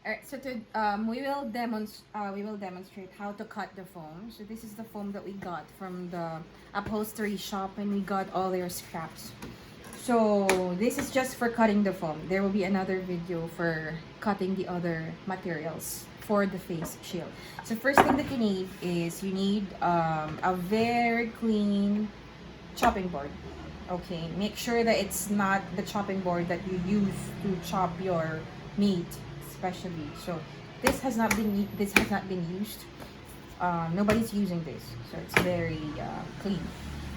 Alright, so we will demonstrate how to cut the foam. So this is the foam that we got from the upholstery shop, and we got all their scraps. So this is just for cutting the foam. There will be another video for cutting the other materials for the face shield. So first thing that you need is a very clean chopping board. Okay, make sure that it's not the chopping board that you use to chop your meat, especially. So this has not been used. Nobody's using this, so it's very clean.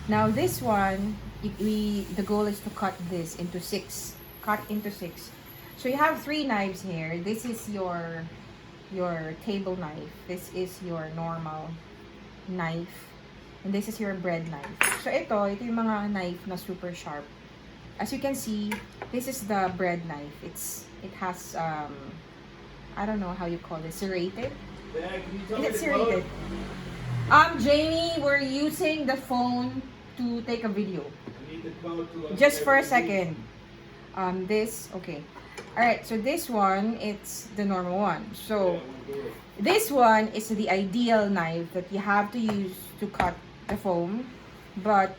Now this one, the goal is to cut this into six. Cut into six. So you have 3 knives here. This is your table knife. This is your normal knife. And this is your bread knife. So ito yung mga knife na super sharp. As you can see, this is the bread knife. It has I don't know how you call it, serrated. Is it serrated? Jamie, we're using the phone to take a video. Just for a second. Okay. Alright, so this one, it's the normal one. So, this one is the ideal knife that you have to use to cut the foam. But,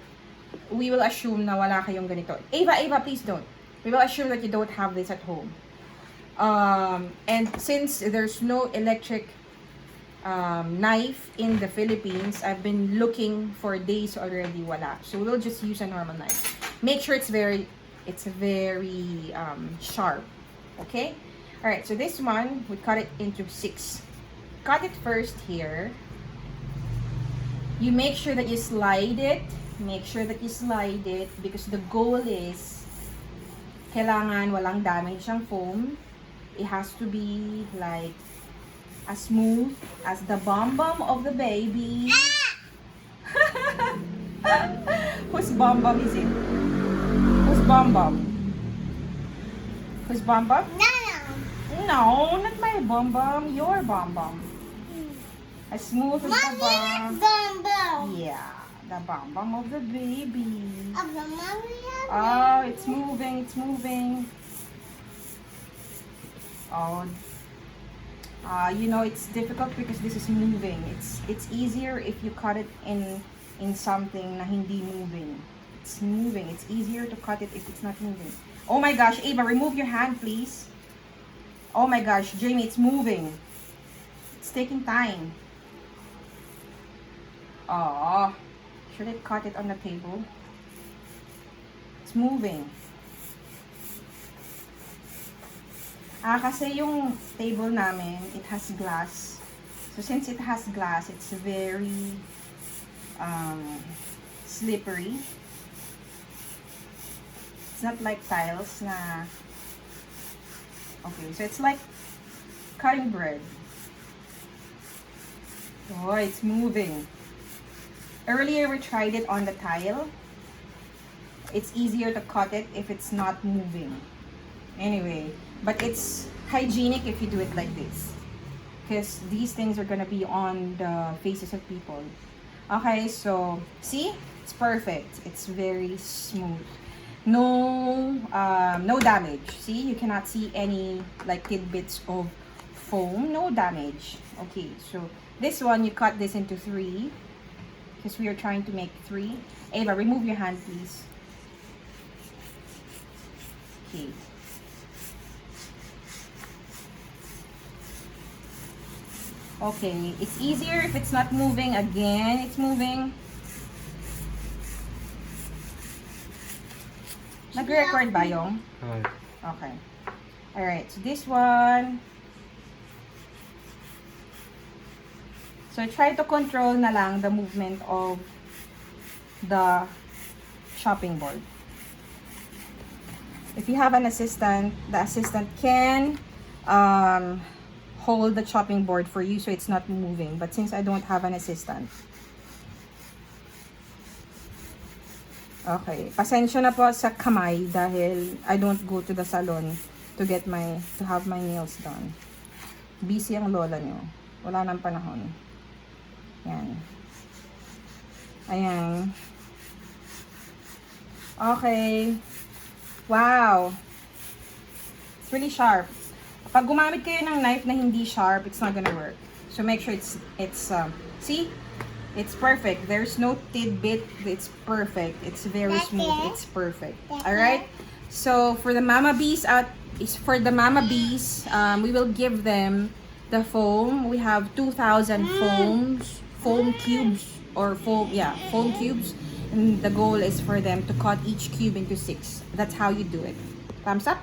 we will assume na wala kayong ganito. Ava, please don't. We will assume that you don't have this at home. And since there's no electric knife in the Philippines, I've been looking for days already, wala. So we'll just use a normal knife. Make sure it's very sharp. Okay? Alright, so this one, we cut it into 6. Cut it first here. You make sure that you slide it. Make sure that you slide it because the goal is kailangan walang damage ang foam. It has to be like as smooth as the bum of the baby. Whose bum is it? Whose bum? Whose bum? No, not my bum. Your bum. As smooth as the bum. Yeah, the bum of the baby. Oh, it's moving. Oh, you know, it's difficult because this is moving. It's easier if you cut it in something na hindi moving. It's moving. It's easier to cut it if it's not moving. Oh my gosh, Ava, remove your hand, please. Oh my gosh, Jamie, it's moving. It's taking time. Oh, should I cut it on the table? It's moving. Kasi yung table namin, it has glass. So since it has glass, it's very slippery. It's not like tiles na... Okay, so it's like cutting bread. Oh, it's moving. Earlier we tried it on the tile. It's easier to cut it if it's not moving. Anyway, but it's hygienic if you do it like this. Because these things are gonna be on the faces of people. Okay, so, see? It's perfect. It's very smooth. No damage. See? You cannot see any like tidbits of foam. No damage. Okay, so this one, you cut this into 3. Because we are trying to make 3. Ava, remove your hand, please. Okay. Okay, it's easier if it's not moving. Again, it's moving. Nag-record ba yung? Okay. Alright, so this one. So, try to control na lang the movement of the chopping board. If you have an assistant, the assistant can hold the chopping board for you so it's not moving. But since I don't have an assistant. Okay. Pasensya na po sa kamay dahil I don't go to the salon to have my nails done. Busy ang lola nyo. Wala nang panahon. Yan. Ayan. Okay. Wow. It's really sharp. Pag gumamit kayo ng knife na hindi sharp, it's not gonna work. So make sure it's see? It's perfect. There's no tidbit. It's perfect. It's very smooth. It's perfect. All right. So for the MamaBees we will give them the foam. We have 2,000 foam cubes, and the goal is for them to cut each cube into 6. That's how you do it. Thumbs up.